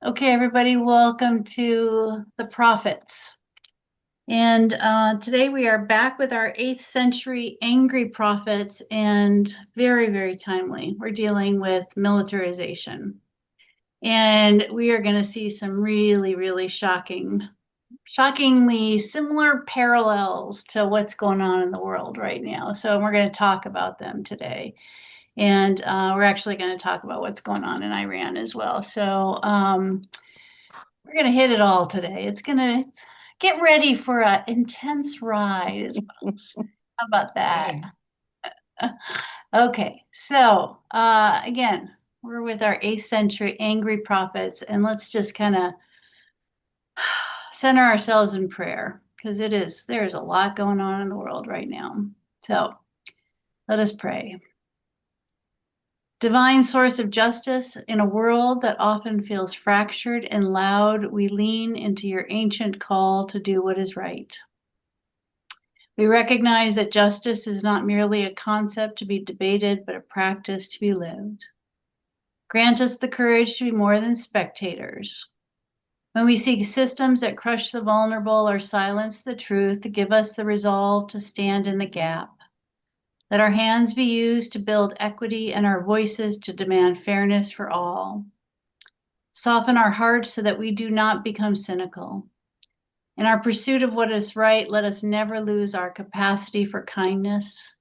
Okay, everybody, welcome to the prophets. And today we are back with our 8th century angry prophets, and very, very timely. We're dealing with militarization. And we are going to see some really, really shockingly similar parallels to what's going on in the world right now. So we're going to talk about them today. And we're actually going to talk about what's going on in Iran as well. So we're going to hit it all today. Get ready for an intense ride. How about that? Okay, so again, we're with our 8th century angry prophets, and let's just kind of center ourselves in prayer because there's a lot going on in the world right now. So let us pray. Divine source of justice, in a world that often feels fractured and loud, we lean into your ancient call to do what is right. We recognize that justice is not merely a concept to be debated, but a practice to be lived. Grant us the courage to be more than spectators. When we see systems that crush the vulnerable or silence the truth, give us the resolve to stand in the gap. Let our hands be used to build equity and our voices to demand fairness for all. Soften our hearts so that we do not become cynical. In our pursuit of what is right, let us never lose our capacity for kindness.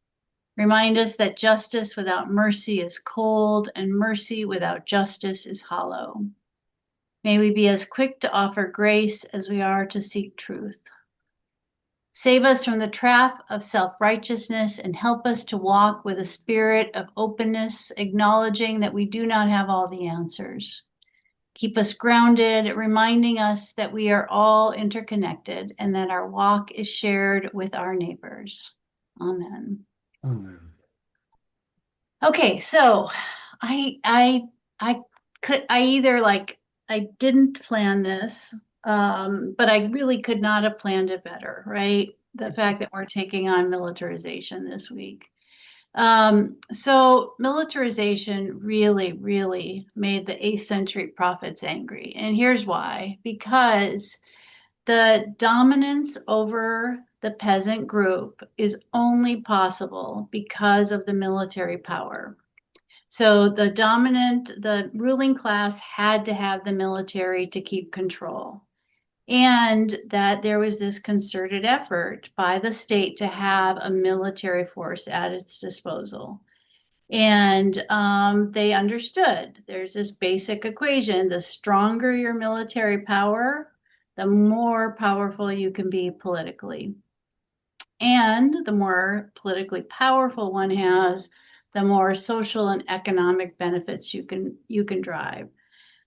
Remind us that justice without mercy is cold, and mercy without justice is hollow. May we be as quick to offer grace as we are to seek truth. Save us from the trap of self-righteousness and help us to walk with a spirit of openness, acknowledging that we do not have all the answers. Keep us grounded, reminding us that we are all interconnected and that our walk is shared with our neighbors. Amen. Amen. Okay, so I I didn't plan this, but I really could not have planned it better, right? The fact that we're taking on militarization this week. So militarization really, really made the 8th century prophets angry. And here's why. Because the dominance over the peasant group is only possible because of the military power. So the ruling class had to have the military to keep control. And that there was this concerted effort by the state to have a military force at its disposal. And they understood there's this basic equation: the stronger your military power, the more powerful you can be politically. And the more politically powerful one has, the more social and economic benefits you can drive.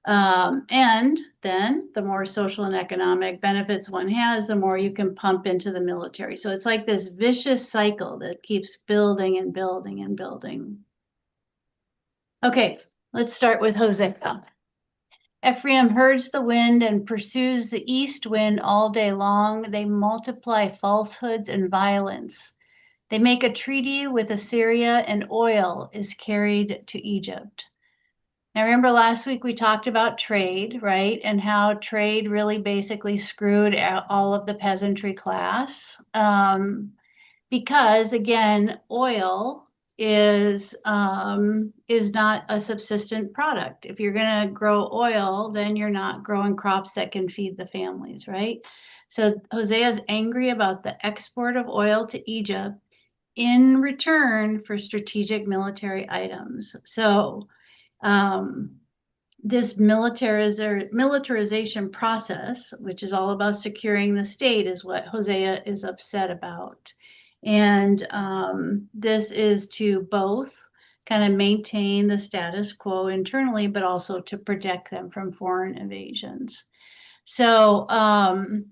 And then the more social and economic benefits one has, the more you can pump into the military. So it's like this vicious cycle that keeps building and building and building. Okay, let's start with Hosea. Ephraim herds the wind and pursues the east wind all day long. They multiply falsehoods and violence. They make a treaty with Assyria, and oil is carried to Egypt. Now, remember last week we talked about trade, right? And how trade really basically screwed out all of the peasantry class. Because again, oil is not a subsistent product. If you're going to grow oil, then you're not growing crops that can feed the families, right? So Hosea is angry about the export of oil to Egypt in return for strategic military items. So this militarization process, which is all about securing the state, is what Hosea is upset about. And this is to both kind of maintain the status quo internally, but also to protect them from foreign invasions. So, and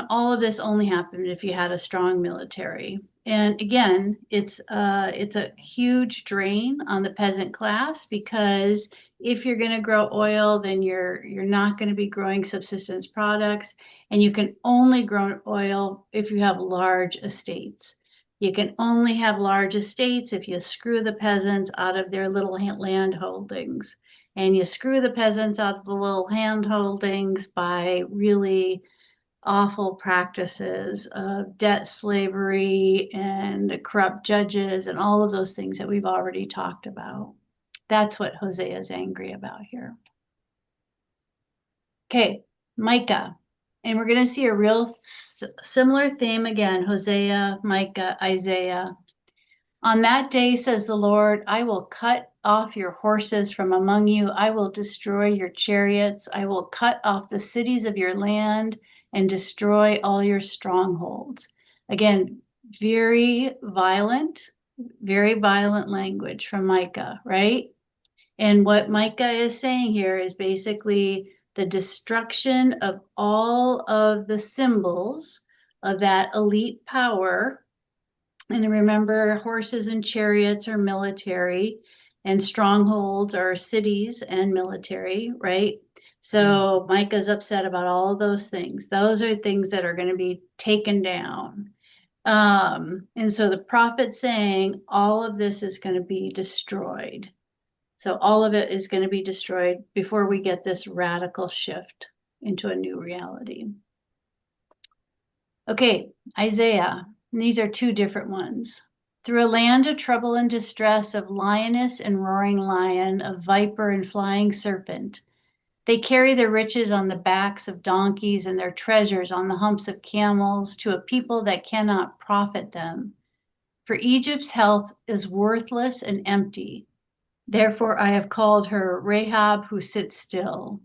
all of this only happened if you had a strong military. And again, it's a huge drain on the peasant class, because if you're going to grow oil, then you're not going to be growing subsistence products, and you can only grow oil if you have large estates. You can only have large estates if you screw the peasants out of their little land holdings. And you screw the peasants out of the little hand holdings by really awful practices of debt slavery and corrupt judges and all of those things that we've already talked about. That's what Hosea is angry about here. Okay, Micah. And we're going to see a real similar theme again, Hosea, Micah, Isaiah. On that day, says the Lord, I will cut off your horses from among you. I will destroy your chariots. I will cut off the cities of your land and destroy all your strongholds. Again, very violent language from Micah, right? And what Micah is saying here is basically the destruction of all of the symbols of that elite power. And remember, horses and chariots are military, and strongholds are cities and military, right? So Micah's upset about all those things. Those are things that are going to be taken down. And so the prophet's saying all of this is going to be destroyed. So all of it is going to be destroyed before we get this radical shift into a new reality. Okay, Isaiah. And these are two different ones. Through a land of trouble and distress, of lioness and roaring lion, of viper and flying serpent, they carry their riches on the backs of donkeys and their treasures on the humps of camels to a people that cannot profit them. For Egypt's health is worthless and empty. Therefore, I have called her Rahab, who sits still.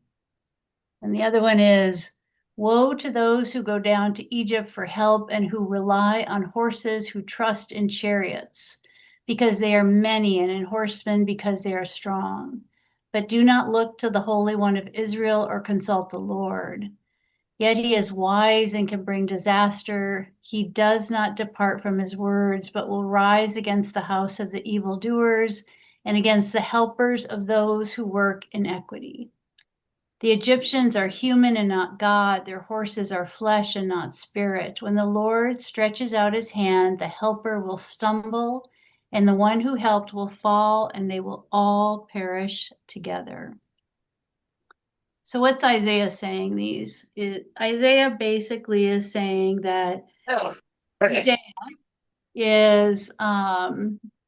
And the other one is, woe to those who go down to Egypt for help and who rely on horses, who trust in chariots, because they are many, and in horsemen because they are strong. But do not look to the Holy One of Israel or consult the Lord. Yet he is wise and can bring disaster. He does not depart from his words, but will rise against the house of the evildoers and against the helpers of those who work inequity. The Egyptians are human and not God. Their horses are flesh and not spirit. When the Lord stretches out his hand, the helper will stumble, and the one who helped will fall, and they will all perish together. So what's Isaiah saying? Isaiah basically is saying that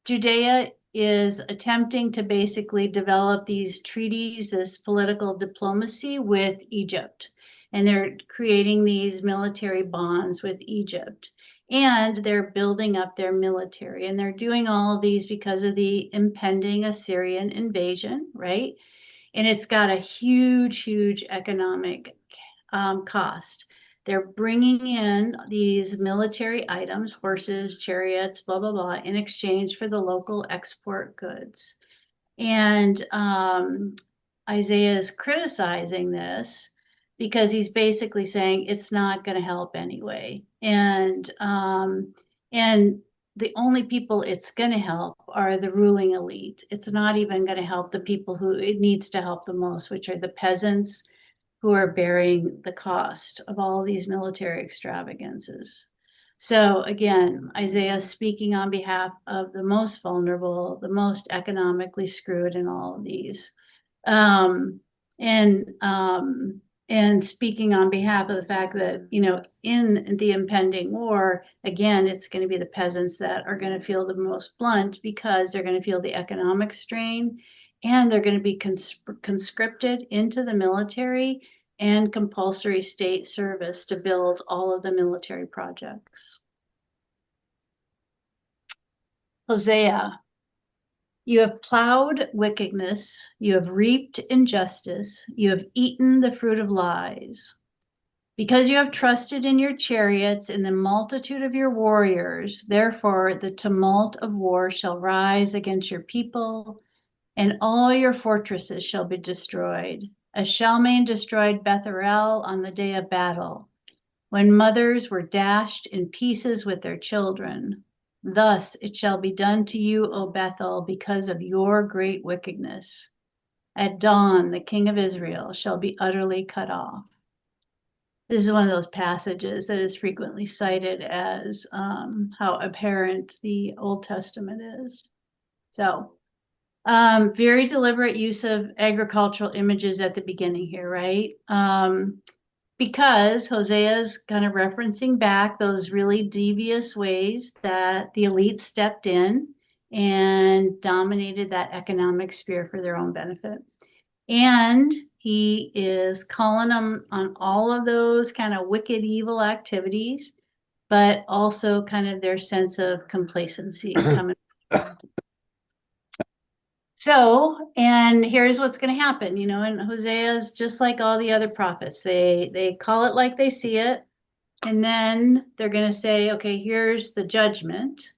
Judea is attempting to basically develop these treaties, this political diplomacy with Egypt. And they're creating these military bonds with Egypt. And they're building up their military. And they're doing all of these because of the impending Assyrian invasion, right? And it's got a huge, huge economic cost. They're bringing in these military items, horses, chariots, blah, blah, blah, in exchange for the local export goods. And Isaiah is criticizing this because he's basically saying it's not going to help anyway. And the only people it's going to help are the ruling elite. It's not even going to help the people who it needs to help the most, which are the peasants, who are bearing the cost of all these military extravagances. So again, Isaiah speaking on behalf of the most vulnerable, the most economically screwed in all of these. And speaking on behalf of the fact that, in the impending war, again, it's going to be the peasants that are going to feel the most blunt because they're going to feel the economic strain, and they're going to be conscripted into the military and compulsory state service to build all of the military projects. Hosea, you have plowed wickedness, you have reaped injustice, you have eaten the fruit of lies. Because you have trusted in your chariots and the multitude of your warriors, therefore the tumult of war shall rise against your people, and all your fortresses shall be destroyed. As Shalmain destroyed Beth-arel on the day of battle, when mothers were dashed in pieces with their children. Thus it shall be done to you, O Bethel, because of your great wickedness. At dawn, the king of Israel shall be utterly cut off. This is one of those passages that is frequently cited as how apparent the Old Testament is. So, very deliberate use of agricultural images at the beginning here, right? Because Hosea is kind of referencing back those really devious ways that the elite stepped in and dominated that economic sphere for their own benefit. And he is calling them on all of those kind of wicked, evil activities, but also kind of their sense of complacency coming. So, and here's what's going to happen, and Hosea is just like all the other prophets. They call it like they see it, and then they're going to say, okay, here's the judgment,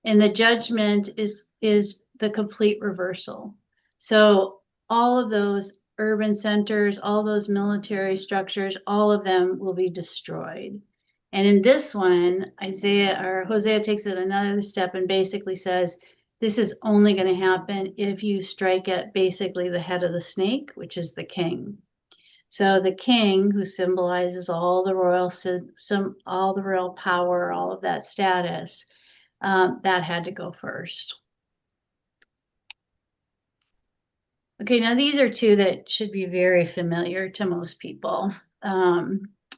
and the judgment is the complete reversal. So all of those urban centers, all those military structures, all of them will be destroyed. And in this one, Hosea takes it another step and basically says, this is only going to happen if you strike at basically the head of the snake, which is the king. So the king, who symbolizes all the royal power, all of that status, that had to go first. Okay, now these are two that should be very familiar to most people.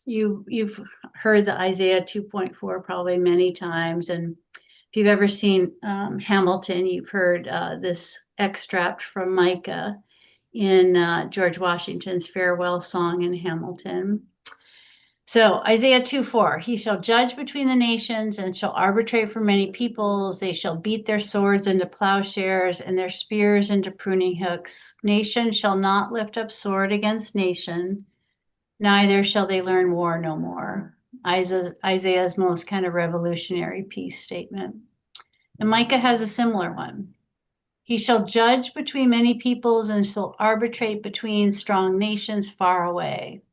You've heard the Isaiah 2.4 probably many times, and if you've ever seen Hamilton, you've heard this extract from Micah in George Washington's farewell song in Hamilton. So Isaiah 2:4, he shall judge between the nations and shall arbitrate for many peoples. They shall beat their swords into plowshares and their spears into pruning hooks. Nation shall not lift up sword against nation, neither shall they learn war no more. Isaiah's most kind of revolutionary peace statement. And Micah has a similar one. He shall judge between many peoples and shall arbitrate between strong nations far away.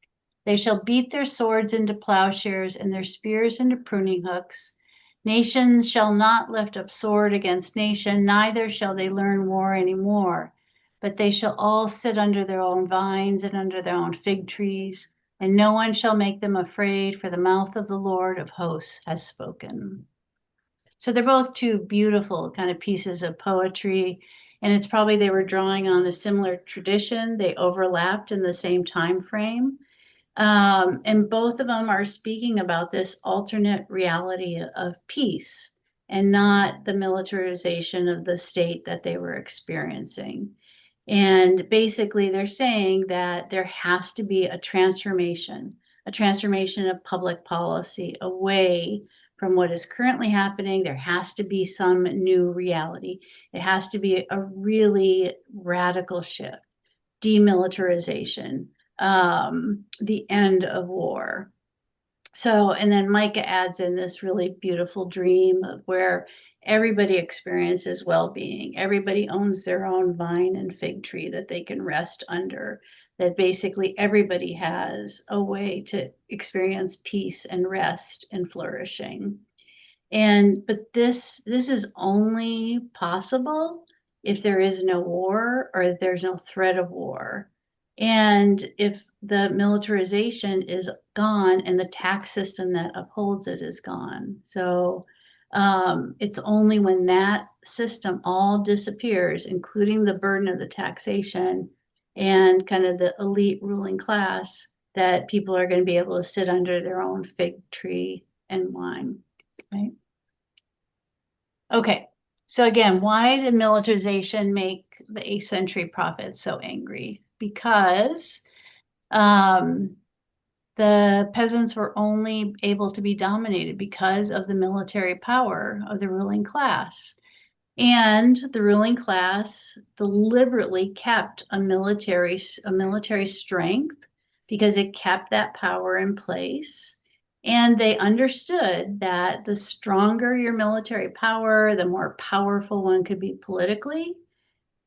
They shall beat their swords into plowshares and their spears into pruning hooks. Nations shall not lift up sword against nation, neither shall they learn war any more. But they shall all sit under their own vines and under their own fig trees, and no one shall make them afraid, for the mouth of the Lord of hosts has spoken. So they're both two beautiful kind of pieces of poetry, and it's probably they were drawing on a similar tradition. They overlapped in the same time frame. And both of them are speaking about this alternate reality of peace and not the militarization of the state that they were experiencing. And basically, they're saying that there has to be a transformation of public policy away from what is currently happening. There has to be some new reality. It has to be a really radical shift, demilitarization, the end of war. So, and then Micah adds in this really beautiful dream of where everybody experiences well-being. Everybody owns their own vine and fig tree that they can rest under, that basically everybody has a way to experience peace and rest and flourishing. But this is only possible if there is no war or if there's no threat of war. And if the militarization is gone and the tax system that upholds it is gone. So it's only when that system all disappears, including the burden of the taxation and kind of the elite ruling class, that people are going to be able to sit under their own fig tree and wine. Right? Okay. So again, why did militarization make the 8th century prophets so angry? Because the peasants were only able to be dominated because of the military power of the ruling class. And the ruling class deliberately kept a military strength because it kept that power in place. And they understood that the stronger your military power, the more powerful one could be politically.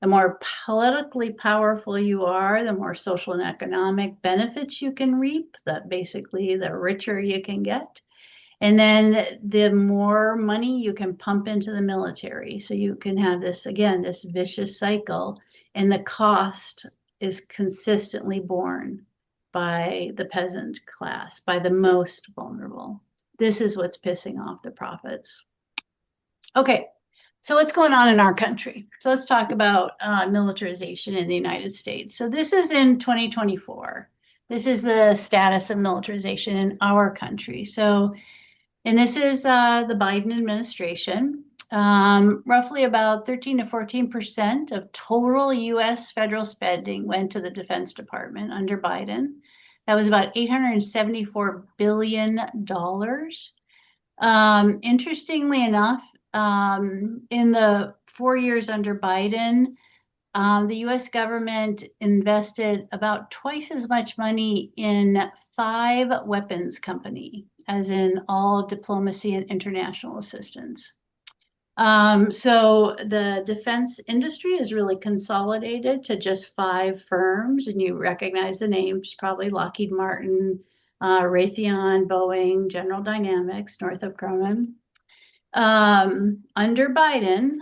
The more politically powerful you are, the more social and economic benefits you can reap, basically the richer you can get. And then the more money you can pump into the military. So you can have this, again, this vicious cycle, and the cost is consistently borne. by the peasant class, by the most vulnerable. This is what's pissing off the prophets. Okay, so what's going on in our country? So let's talk about militarization in the United States. So this is in 2024. This is the status of militarization in our country. So, and this is the Biden administration. Roughly about 13 to 14% of total U.S. federal spending went to the Defense Department under Biden. That was about $874 billion. Interestingly enough, in the 4 years under Biden, the US government invested about twice as much money in 5 weapons companies, as in all diplomacy and international assistance. So the defense industry is really consolidated to just 5 firms, and you recognize the names, probably Lockheed Martin, Raytheon, Boeing, General Dynamics, Northrop Grumman. Under Biden,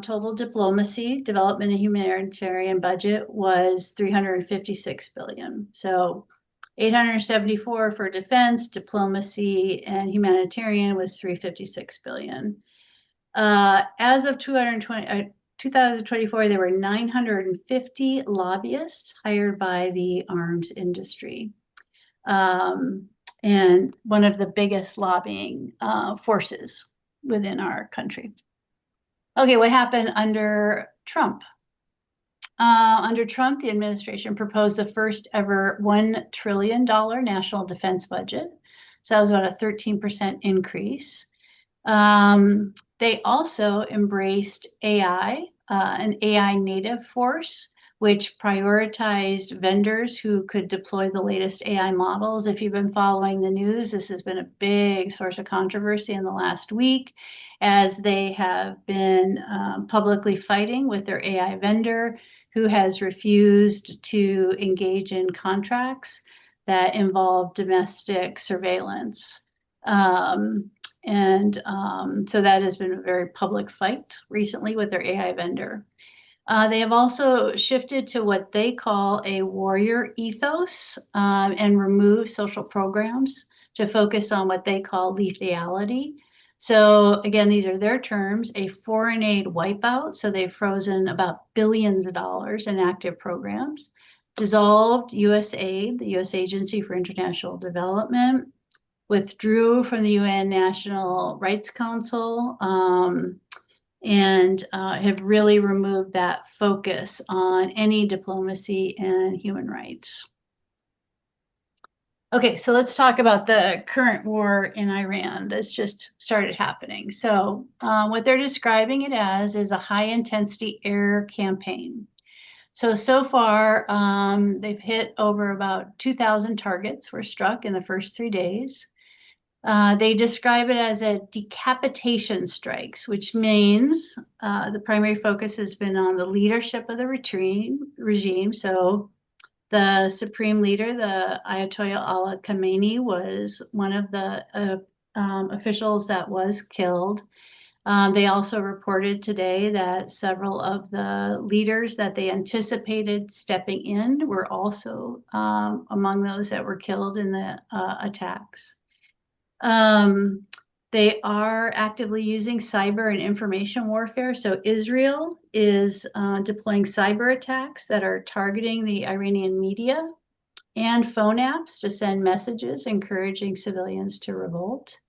total diplomacy, development, and humanitarian budget was $356 billion. So 874 for defense, diplomacy, and humanitarian was $356 billion. As of 2024, there were 950 lobbyists hired by the arms industry. And one of the biggest lobbying forces within our country. Okay, what happened under Trump? Under Trump, the administration proposed the first ever $1 trillion national defense budget. So that was about a 13% increase. They also embraced AI, an AI native force, which prioritized vendors who could deploy the latest AI models. If you've been following the news, this has been a big source of controversy in the last week, as they have been publicly fighting with their AI vendor, who has refused to engage in contracts that involve domestic surveillance. So that has been a very public fight recently with their AI vendor. They have also shifted to what they call a warrior ethos and removed social programs to focus on what they call lethality. So again, these are their terms, a foreign aid wipeout. So they've frozen about billions of dollars in active programs, dissolved USAID, the U.S. Agency for International Development, withdrew from the UN National Rights Council, and have really removed that focus on any diplomacy and human rights. Okay, so let's talk about the current war in Iran that's just started happening. So what they're describing it as is a high-intensity air campaign. So far, they've hit over about 2,000 targets were struck in the first 3 days. They describe it as a decapitation strikes, which means the primary focus has been on the leadership of the regime. So the supreme leader, the Ayatollah Ali Khamenei, was one of the officials that was killed. They also reported today that several of the leaders that they anticipated stepping in were also among those that were killed in the attacks. They are actively using cyber and information warfare. So Israel is deploying cyber attacks that are targeting the Iranian media and phone apps to send messages encouraging civilians to revolt.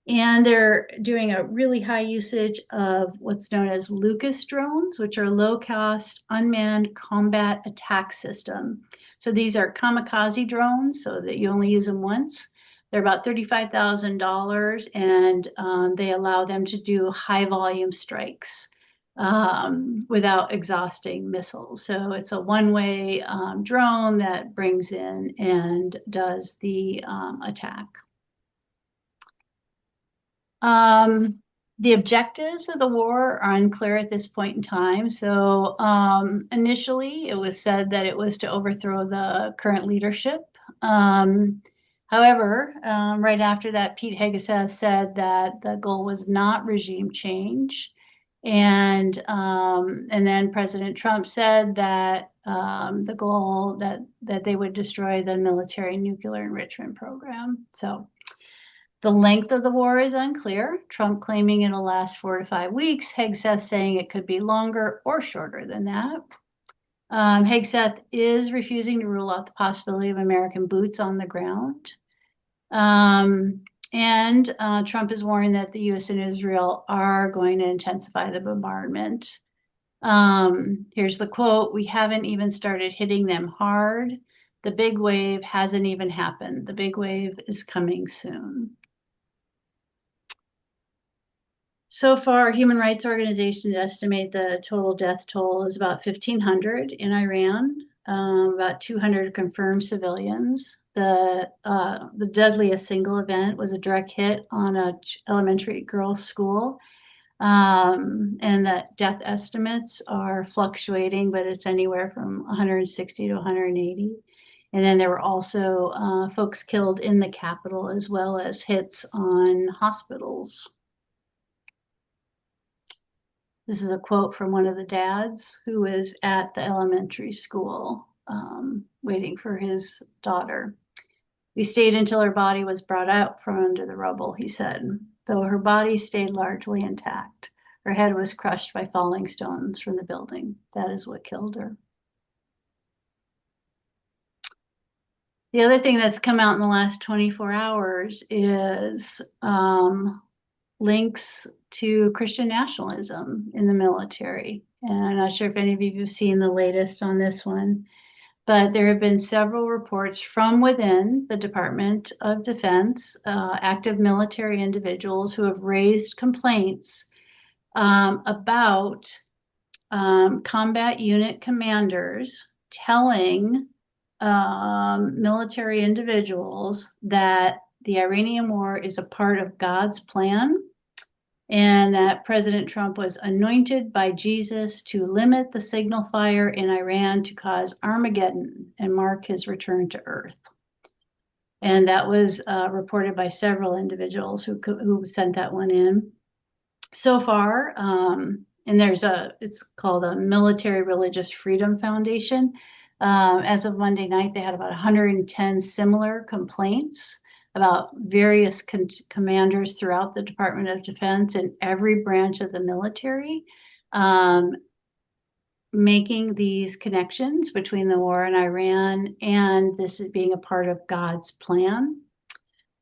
And they're doing a really high usage of what's known as Lucas drones, which are low-cost unmanned combat attack system. So these are kamikaze drones, so that you only use them once. They're about $35,000, and they allow them to do high volume strikes without exhausting missiles. So it's a one-way drone that brings in and does the attack. The objectives of the war are unclear at this point in time. So initially, it was said that it was to overthrow the current leadership. However, right after that, Pete Hegseth said that the goal was not regime change. And then President Trump said that the goal that they would destroy the military nuclear enrichment program. So the length of the war is unclear. Trump claiming it'll last 4 to 5 weeks. Hegseth saying it could be longer or shorter than that. Hegseth is refusing to rule out the possibility of American boots on the ground. And Trump is warning that the U.S. and Israel are going to intensify the bombardment. Here's the quote: "We haven't even started hitting them hard. The big wave hasn't even happened. The big wave is coming soon." So far, human rights organizations estimate the total death toll is about 1,500 in Iran, about 200 confirmed civilians. The deadliest single event was a direct hit on an elementary girls' school. And the death estimates are fluctuating, but it's anywhere from 160 to 180. And then there were also folks killed in the Capitol, as well as hits on hospitals. This is a quote from one of the dads who was at the elementary school waiting for his daughter. "We stayed until her body was brought out from under the rubble," he said, "though her body stayed largely intact. Her head was crushed by falling stones from the building. That is what killed her." The other thing that's come out in the last 24 hours is links to Christian nationalism in the military. And I'm not sure if any of you have seen the latest on this one, but there have been several reports from within the Department of Defense, active military individuals who have raised complaints about combat unit commanders telling military individuals that the Iranian war is a part of God's plan, and that President Trump was anointed by Jesus to limit the signal fire in Iran to cause Armageddon and mark his return to Earth. And that was reported by several individuals who sent that one in. So far, and it's called a Military Religious Freedom Foundation. As of Monday night, they had about 110 similar complaints about various commanders throughout the Department of Defense and every branch of the military, making these connections between the war in Iran and this being a part of God's plan.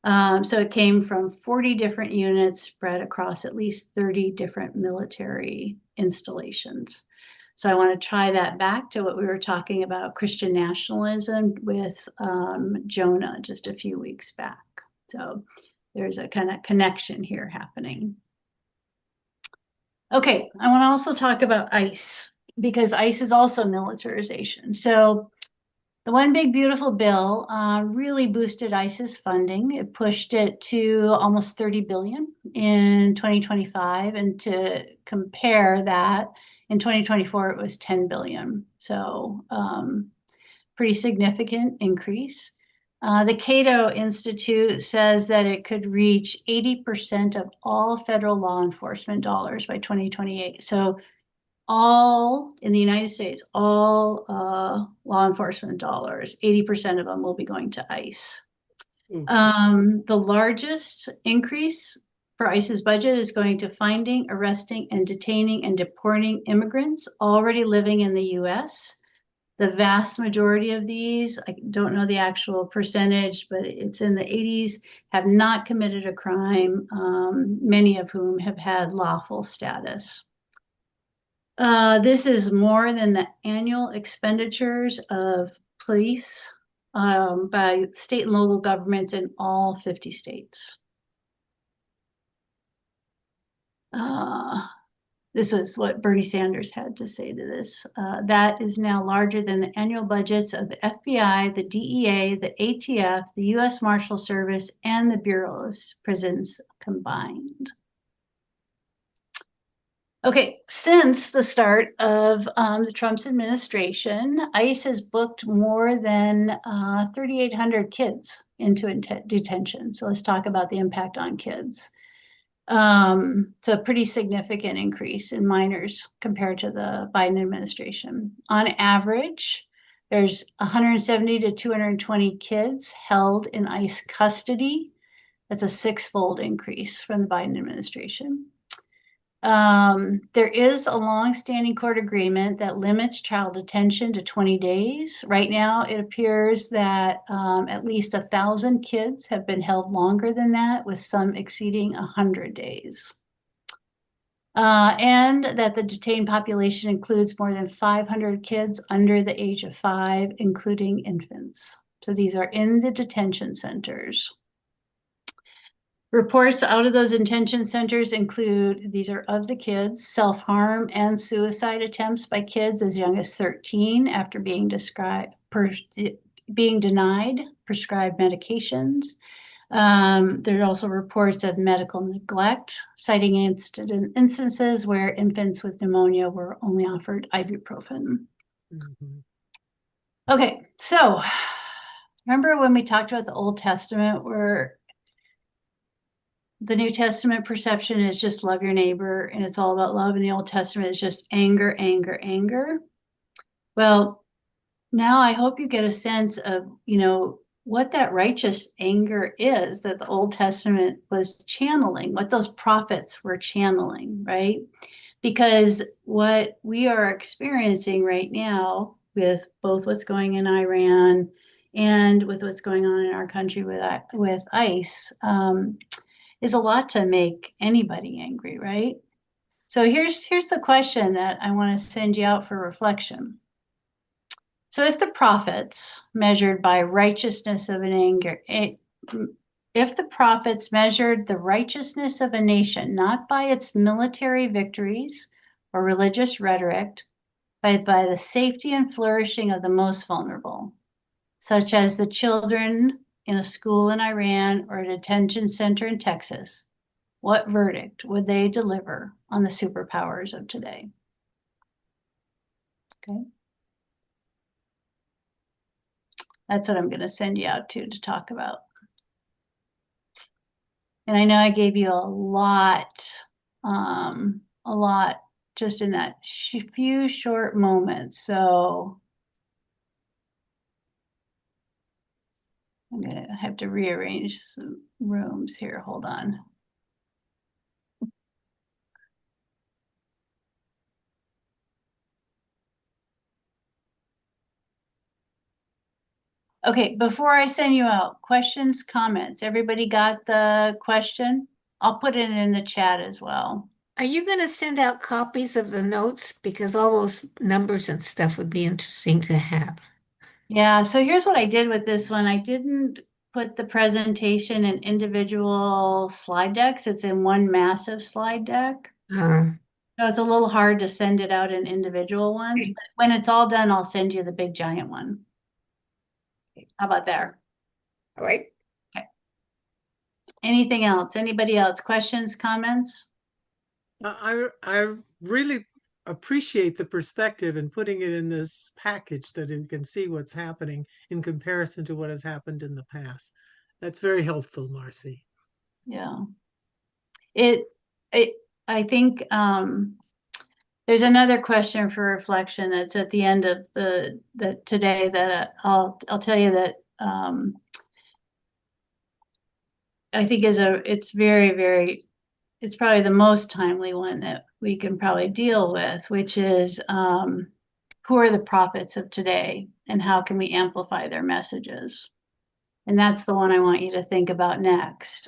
So it came from 40 different units spread across at least 30 different military installations. So I want to tie that back to what we were talking about, Christian nationalism, with Jonah just a few weeks back. So there's a kind of connection here happening. Okay, I want to also talk about ICE, because ICE is also militarization. So the One Big Beautiful Bill really boosted ICE's funding. It pushed it to almost $30 billion in 2025, and to compare that, in 2024 it was $10 billion. So pretty significant increase. The Cato Institute says that it could reach 80% of all federal law enforcement dollars by 2028. So all in the United States, all law enforcement dollars, 80% of them will be going to ICE. The largest increase for ICE's budget is going to finding, arresting, and detaining and deporting immigrants already living in the US. The vast majority of these, I don't know the actual percentage, but it's in the 80s, have not committed a crime, many of whom have had lawful status. This is more than the annual expenditures of police by state and local governments in all 50 states. This is what Bernie Sanders had to say to this. That is now larger than the annual budgets of the FBI, the DEA, the ATF, the U.S. Marshal Service, and the Bureau of Prisons combined. Okay, since the start of the Trump's administration, ICE has booked more than 3,800 kids into detention. So let's talk about the impact on kids. So a pretty significant increase in minors compared to the Biden administration. On average, there's 170 to 220 kids held in ICE custody. That's a six-fold increase from the Biden administration. There is a long-standing court agreement that limits child detention to 20 days. Right now, it appears that at least 1,000 kids have been held longer than that, with some exceeding 100 days. And that the detained population includes more than 500 kids under the age of 5, including infants. So these are in the detention centers. Reports out of those detention centers include, these are of the kids, self-harm and suicide attempts by kids as young as 13 after being denied prescribed medications. There are also reports of medical neglect, citing instances where infants with pneumonia were only offered ibuprofen. Mm-hmm. Okay, so remember when we talked about the Old Testament where the New Testament perception is just love your neighbor and it's all about love, and the Old Testament is just anger, anger, anger? Well, now I hope you get a sense of, what that righteous anger is that the Old Testament was channeling, what those prophets were channeling, right? Because what we are experiencing right now with both what's going in Iran and with what's going on in our country with ICE is a lot to make anybody angry, right? So here's the question that I want to send you out for reflection. So if the prophets measured by righteousness of an anger, if the prophets measured the righteousness of a nation, not by its military victories or religious rhetoric, but by the safety and flourishing of the most vulnerable, such as the children in a school in Iran or a detention center in Texas, what verdict would they deliver on the superpowers of today? Okay. That's what I'm going to send you out to talk about. And I know I gave you a lot just in that few short moments. So I'm going to have to rearrange some rooms here. Hold on. Okay, before I send you out, questions, comments. Everybody got the question? I'll put it in the chat as well. Are you going to send out copies of the notes? Because all those numbers and stuff would be interesting to have. Yeah, so here's what I did with this one. I didn't put the presentation in individual slide decks. It's in one massive slide deck. So it's a little hard to send it out in individual ones, but when it's all done, I'll send you the big giant one. Okay, how about there? All right. Okay. Anything else? Anybody else? Questions, comments? I really appreciate the perspective and putting it in this package that you can see what's happening in comparison to what has happened in the past. That's very helpful, Marcy. Yeah. I think there's another question for reflection that's at the end of the today that I'll tell you that I think it's very, very, it's probably the most timely one that we can probably deal with, which is who are the prophets of today and how can we amplify their messages? And that's the one I want you to think about next.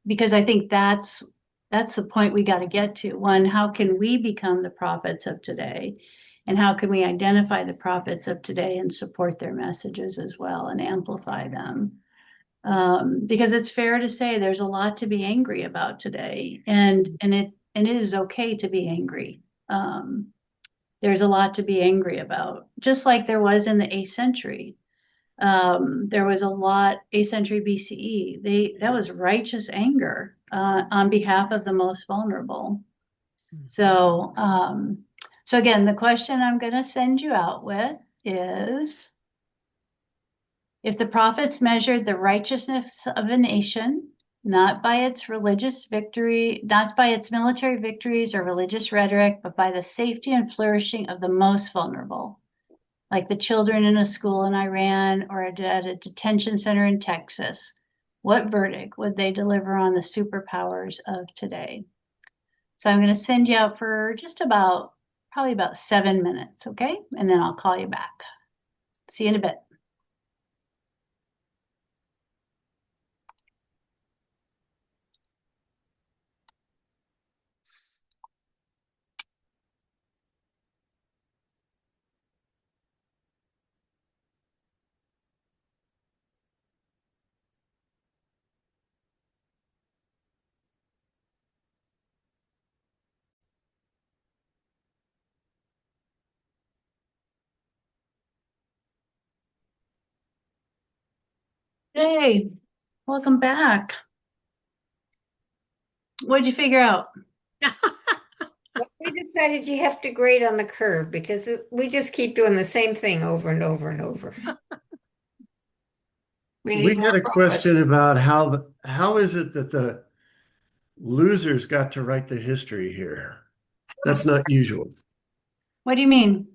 Because I think that's the point we got to get to. One, how can we become the prophets of today? And how can we identify the prophets of today and support their messages as well and amplify them? Because it's fair to say there's a lot to be angry about today, and it is okay to be angry. There's a lot to be angry about, just like there was in the 8th century. There was a lot 8th century BCE. That was righteous anger on behalf of the most vulnerable. So again, the question I'm going to send you out with is, if the prophets measured the righteousness of a nation, not by its religious victory, not by its military victories or religious rhetoric, but by the safety and flourishing of the most vulnerable, like the children in a school in Iran or at a detention center in Texas. What verdict would they deliver on the superpowers of today? So I'm going to send you out for just probably about 7 minutes, okay? And then I'll call you back. See you in a bit. Hey, welcome back. What'd you figure out? Well, we decided you have to grade on the curve because we just keep doing the same thing over and over and over. We need We had more a profit. question about how is it that the losers got to write the history here? That's not usual. What do you mean?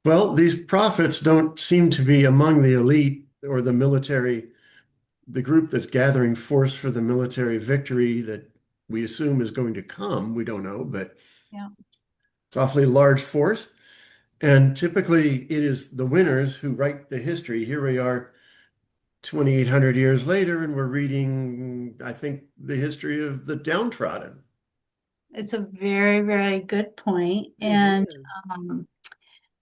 Well, these prophets don't seem to be among the elite or the military, the group that's gathering force for the military victory that we assume is going to come. We don't know, but Yeah. it's awfully large force. And typically it is the winners who write the history. Here we are 2,800 years later, and we're reading, I think, the history of the downtrodden. It's a very, very good point. It And is.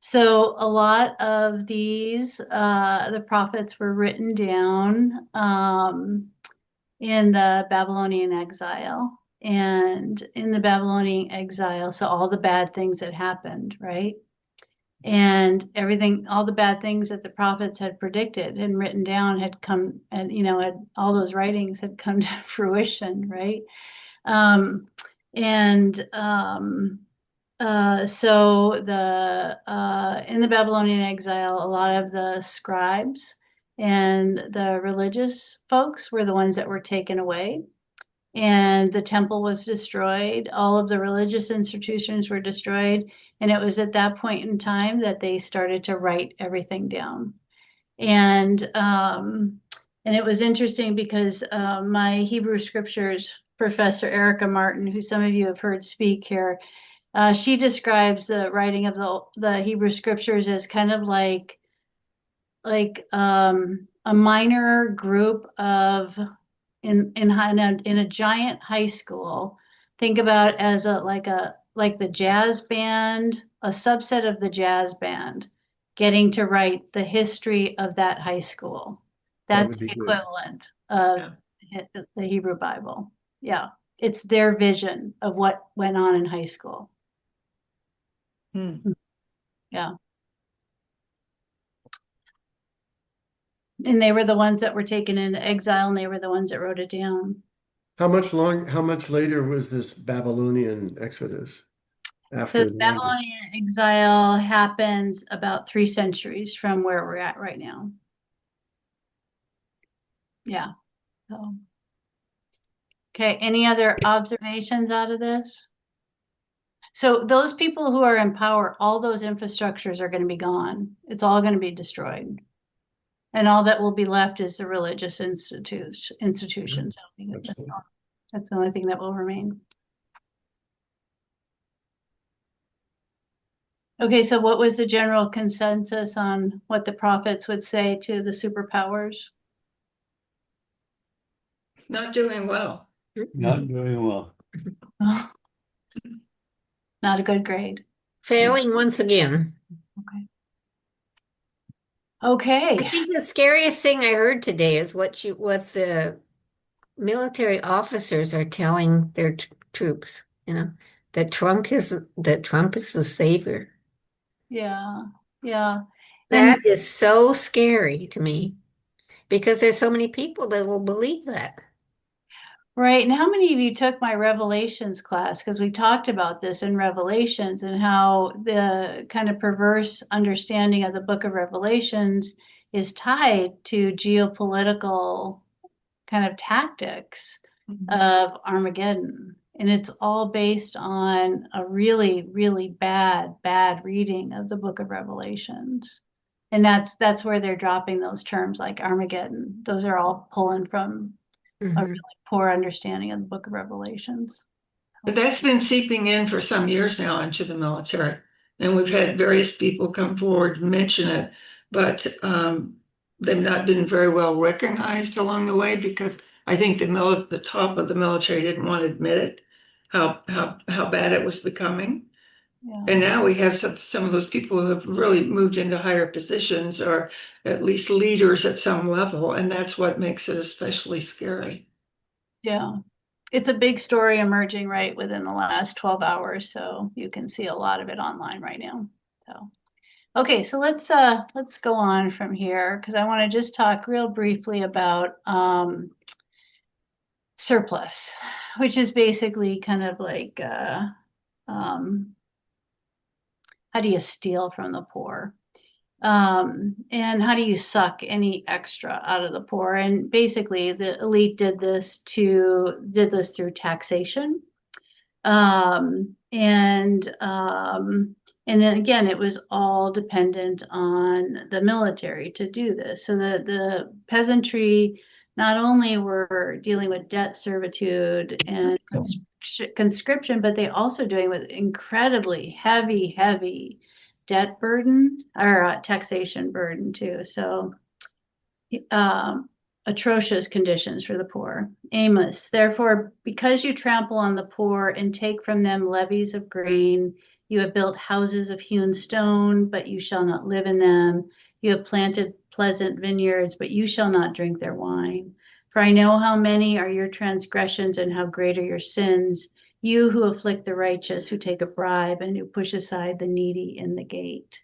so a lot of these, the prophets were written down in the Babylonian exile. And in the Babylonian exile, so all the bad things that happened, right? And everything, all the bad things that the prophets had predicted and written down had come, and all those writings had come to fruition, right? Um, and so in the Babylonian exile, a lot of the scribes and the religious folks were the ones that were taken away, and the temple was destroyed. All of the religious institutions were destroyed, and it was at that point in time that they started to write everything down. And it was interesting because my Hebrew scriptures professor Erica Martin, who some of you have heard speak here, she describes the writing of the Hebrew scriptures as kind of like a minor group of in a giant high school. Think about it as like the jazz band, a subset of the jazz band, getting to write the history of that high school. That That's would be the good. equivalent of the Hebrew Bible. Yeah, it's their vision of what went on in high school. Yeah. And they were the ones that were taken into exile, and they were the ones that wrote it down. How much later was this Babylonian exodus So after the the Babylonian exile happens about 3 centuries from where we're at right now. Yeah. So, okay, any other observations out of this? So those people who are in power, all those infrastructures are going to be gone. It's all going to be destroyed. And all that will be left is the religious institutions. Absolutely. That's the only thing that will remain. Okay, so what was the general consensus on what the prophets would say to the superpowers? Not doing well. Not doing well. Not a good grade. Failing once again. Okay. I think the scariest thing I heard today is what the military officers are telling their troops, that Trump is the savior. Yeah. Yeah. That is so scary to me because there's so many people that will believe that. Right. And how many of you took my Revelations class? Because we talked about this in Revelations and how the kind of perverse understanding of the book of Revelations is tied to geopolitical kind of tactics of Armageddon. And it's all based on a really, really bad reading of the book of Revelations. And that's where they're dropping those terms like Armageddon. Those are all pulling from a really poor understanding of the book of Revelations. But that's been seeping in for some years now into the military. And we've had various people come forward and mention it, but they've not been very well recognized along the way because I think the top of the military didn't want to admit it, how bad it was becoming. Yeah. And now we have some of those people who have really moved into higher positions or at least leaders at some level, and that's what makes it especially scary. Yeah. It's a big story emerging right within the last 12 hours, so you can see a lot of it online right now. So, okay, so let's go on from here because I want to just talk real briefly about surplus, which is basically kind of like how do you steal from the poor? And how do you suck any extra out of the poor? And basically, the elite did this through taxation, and then again, it was all dependent on the military to do this. So the peasantry not only were dealing with debt servitude and conscription, but they also doing with incredibly heavy debt burden or taxation burden too. So atrocious conditions for the poor. Amos, therefore, because you trample on the poor and take from them levies of grain, you have built houses of hewn stone, but you shall not live in them. You have planted pleasant vineyards, but you shall not drink their wine. For I know how many are your transgressions and how great are your sins, you who afflict the righteous, who take a bribe, and who push aside the needy in the gate.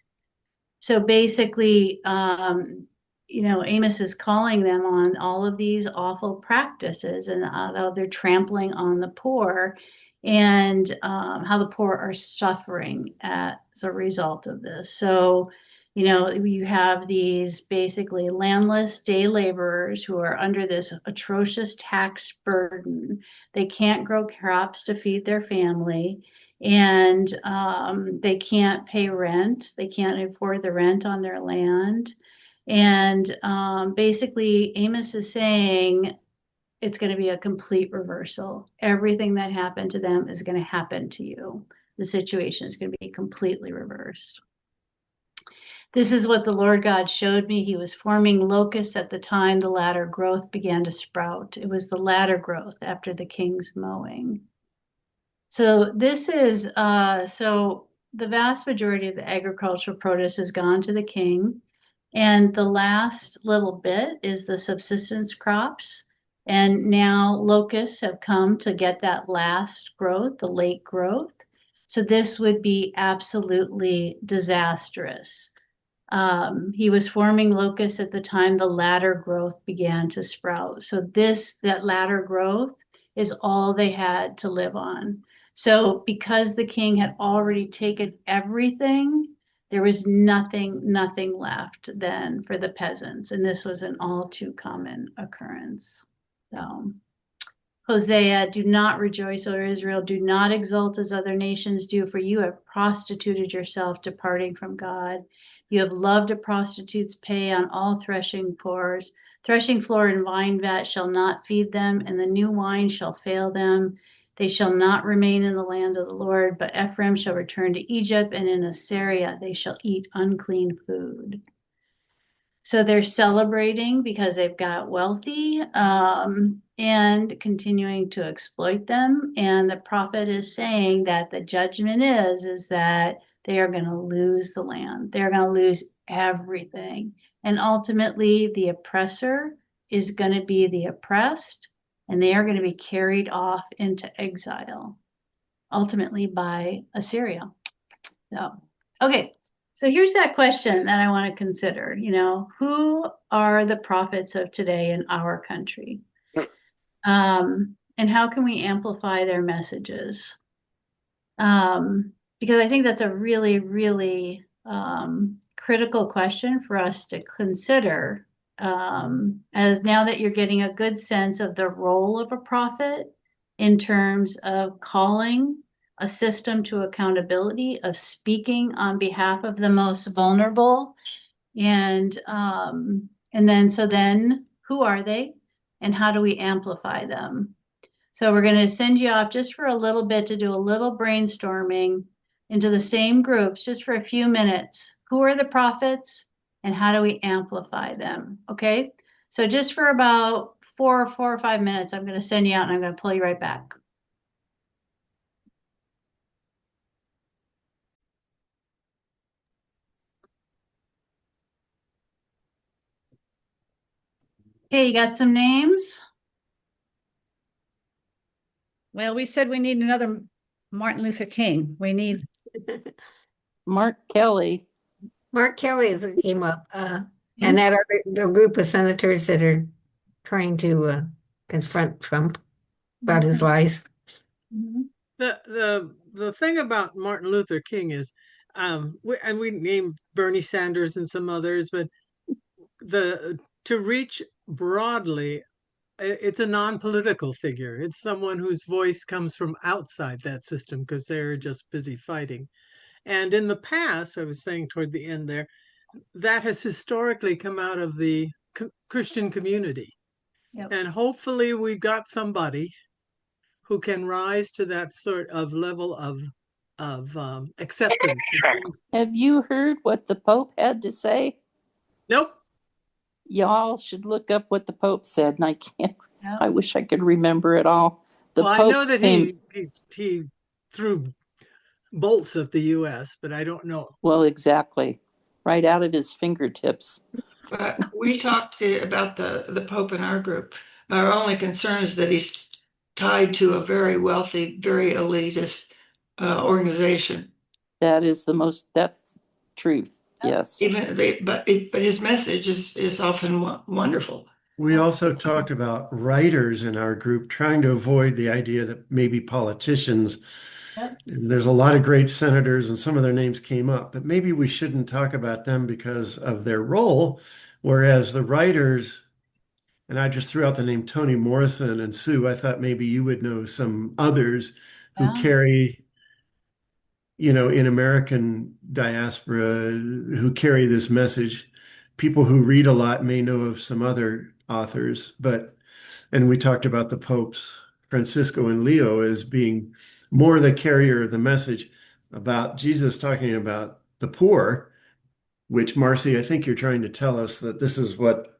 So basically, Amos is calling them on all of these awful practices and how they're trampling on the poor and how the poor are suffering as a result of this. So, you have these basically landless day laborers who are under this atrocious tax burden. They can't grow crops to feed their family, and they can't pay rent. They can't afford the rent on their land. And basically, Amos is saying it's going to be a complete reversal. Everything that happened to them is going to happen to you. The situation is going to be completely reversed. This is what the Lord God showed me. He was forming locusts at the time the latter growth began to sprout. It was the latter growth after the king's mowing. So this is, so the vast majority of the agricultural produce has gone to the king. And the last little bit is the subsistence crops. And now locusts have come to get that last growth, the late growth. So this would be absolutely disastrous. He was forming locusts at the time the latter growth began to sprout. So that latter growth is all they had to live on. So because the king had already taken everything, there was nothing left then for the peasants. And this was an all too common occurrence. So, Hosea, do not rejoice, O Israel. Do not exult as other nations do, for you have prostituted yourself, departing from God. You have loved a prostitute's pay on all threshing floors. Threshing floor and wine vat shall not feed them, and the new wine shall fail them. They shall not remain in the land of the Lord, but Ephraim shall return to Egypt, and in Assyria they shall eat unclean food. So they're celebrating because they've got wealthy and continuing to exploit them. And the prophet is saying that the judgment is that they are going to lose the land. They're going to lose everything. And ultimately, the oppressor is going to be the oppressed, and they are going to be carried off into exile, ultimately by Assyria. So, okay. So here's that question that I want to consider. Who are the prophets of today in our country? And how can we amplify their messages? Because I think that's a really, really critical question for us to consider as now that you're getting a good sense of the role of a prophet in terms of calling a system to accountability, of speaking on behalf of the most vulnerable, and then who are they, and how do we amplify them? So we're going to send you off just for a little bit to do a little brainstorming into the same groups, just for a few minutes. Who are the prophets and how do we amplify them? Okay. So just for about four or 5 minutes, I'm going to send you out and I'm going to pull you right back. Okay, you got some names? Well, we said we need another Martin Luther King. We need Mark Kelly. Mark Kelly came up, and that the group of senators that are trying to confront Trump about his lies. Mm-hmm. The thing about Martin Luther King is, we named Bernie Sanders and some others, but to reach broadly, it's a non-political figure. It's someone whose voice comes from outside that system because they're just busy fighting. And in the past, I was saying toward the end there, that has historically come out of the Christian community. Yep. And hopefully we've got somebody who can rise to that sort of level of acceptance. Have you heard what the Pope had to say? Nope. Y'all should look up what the Pope said, and I can't. Yep. I wish I could remember it all. The Well, Pope I know that came, he threw bolts at the U.S., but I don't know. well, exactly, right out of his fingertips. But we talked about the Pope in our group. Our only concern is that he's tied to a very wealthy, very elitist organization. That's truth. Yes. But his message is often wonderful. We also talked about writers in our group, trying to avoid the idea that maybe politicians, Yep. and there's a lot of great senators and some of their names came up, but maybe we shouldn't talk about them because of their role. Whereas the writers, and I just threw out the name Toni Morrison and Sue, I thought maybe you would know some others who Yeah. carry, in American diaspora, who carry this message. People who read a lot may know of some other authors, and we talked about the popes, Francisco and Leo, as being more the carrier of the message about Jesus talking about the poor, which, Marcy, I think you're trying to tell us that this is what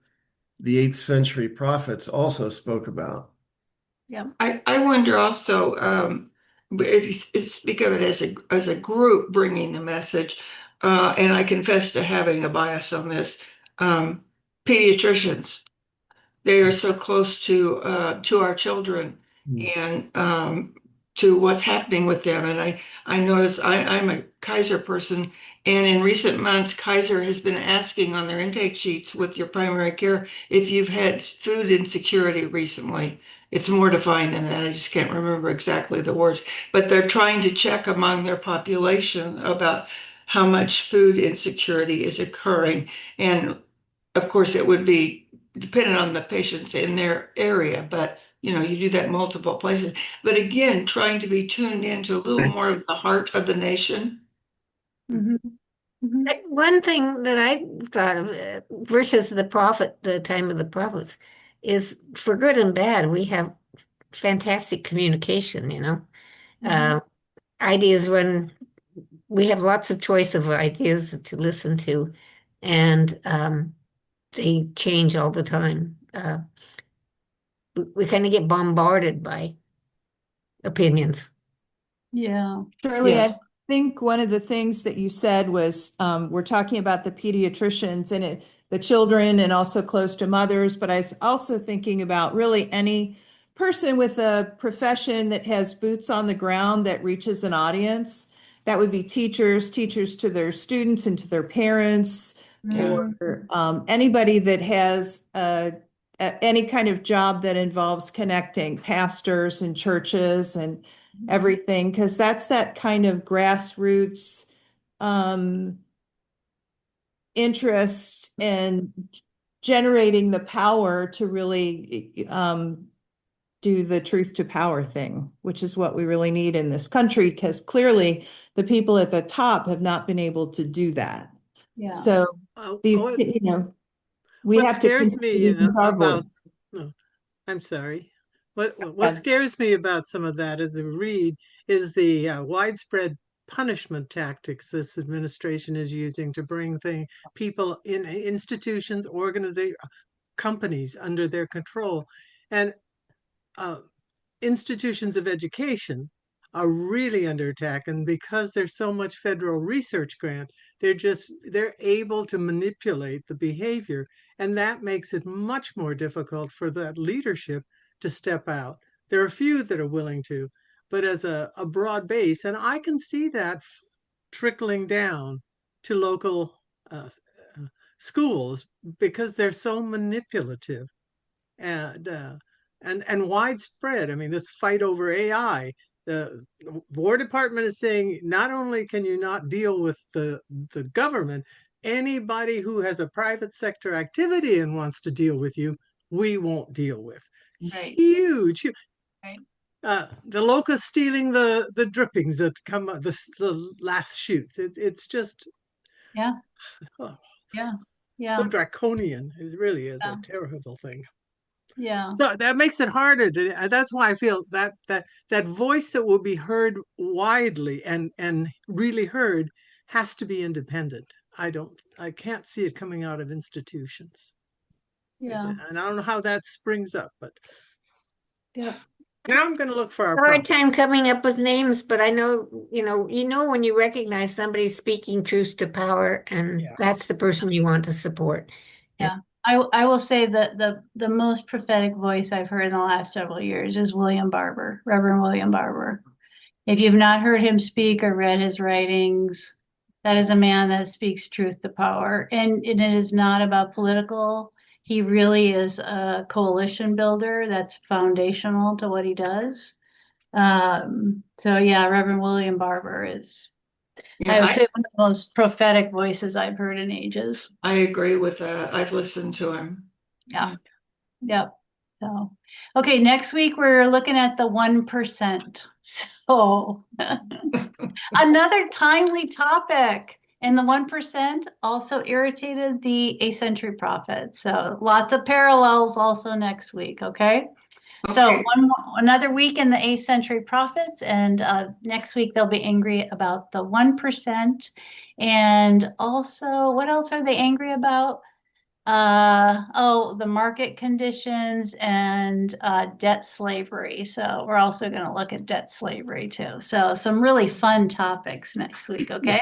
the 8th century prophets also spoke about. Yep. I wonder also if you speak of it as a group bringing the message, and I confess to having a bias on this. Pediatricians, they are so close to our children and to what's happening with them. And I notice I'm a Kaiser person, and in recent months, Kaiser has been asking on their intake sheets with your primary care if you've had food insecurity recently. It's more defined than that. I just can't remember exactly the words, but they're trying to check among their population about how much food insecurity is occurring. And of course, it would be dependent on the patients in their area, but you do that in multiple places. But again, trying to be tuned into a little more of the heart of the nation. Mm-hmm. Mm-hmm. One thing that I thought of versus the time of the prophets, is for good and bad, we have fantastic communication, Mm-hmm. Ideas when we have lots of choice of ideas to listen to, and they change all the time. We kind of get bombarded by opinions. Yeah. Shirley, Yes. I think one of the things that you said was we're talking about the pediatricians and the children and also close to mothers, but I was also thinking about really any person with a profession that has boots on the ground that reaches an audience. That would be teachers to their students and to their parents, or anybody that has any kind of job that involves connecting pastors and churches and everything, because that's that kind of grassroots interest and generating the power to really do the truth to power thing, which is what we really need in this country, because clearly the people at the top have not been able to do that. Yeah. So these, What we have to scares me continue to use our voice. about, no, I'm sorry. What scares me about some of that as a read is the widespread punishment tactics this administration is using to bring people in institutions, organizations, companies under their control. And institutions of education are really under attack. And because there's so much federal research grant, they're able to manipulate the behavior. And that makes it much more difficult for that leadership to step out. There are a few that are willing to, but as a broad base, and I can see that trickling down to local schools because they're so manipulative and widespread. I mean, this fight over AI, the War Department is saying not only can you not deal with the government, anybody who has a private sector activity and wants to deal with you, we won't deal with. Right. Huge. Right. The locusts stealing the drippings that come the last shoots. It's just Yeah. oh, Yeah. so Yeah. draconian. It really is Yeah. a terrible thing. Yeah. So that makes it harder to, that's why I feel that voice that will be heard widely and really heard has to be independent. I can't see it coming out of institutions. Yeah. And I don't know how that springs up, but Yep. now I'm going to look for our Hard prompt. time coming up with names, but I know, when you recognize somebody speaking truth to power, and Yeah. that's the person you want to support. Yeah. I will say that the most prophetic voice I've heard in the last several years is William Barber, Reverend William Barber. If you've not heard him speak or read his writings, that is a man that speaks truth to power. And it is not about political. He really is a coalition builder that's foundational to what he does. So yeah, Reverend William Barber is, I would say, one of the most prophetic voices I've heard in ages. I agree with that. I've listened to him. Yeah. Yep. So, okay, next week we're looking at the 1%. So, another timely topic. And the 1% also irritated the 8th century prophets. So, lots of parallels also next week. Okay. So, another week in the 8th century prophets, and next week they'll be angry about the 1%. And also, what else are they angry about? The market conditions and debt slavery. So we're also going to look at debt slavery too. So some really fun topics next week. Okay.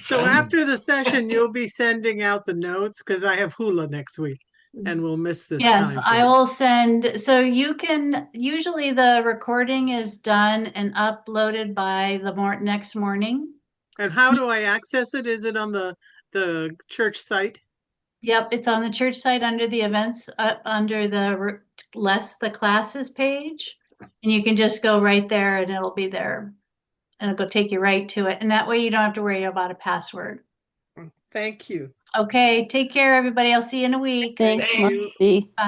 So after the session, you'll be sending out the notes because I have hula next week and we'll miss this Yes, time. I will send. So you can, usually the recording is done and uploaded by the next morning. And how do I access it? Is it on the church site? Yep, it's on the church site under the events, under the classes page. And you can just go right there and it'll be there. And it'll go take you right to it. And that way you don't have to worry about a password. Thank you. Okay, take care, everybody. I'll see you in a week. Thanks, Thank you. Marcy.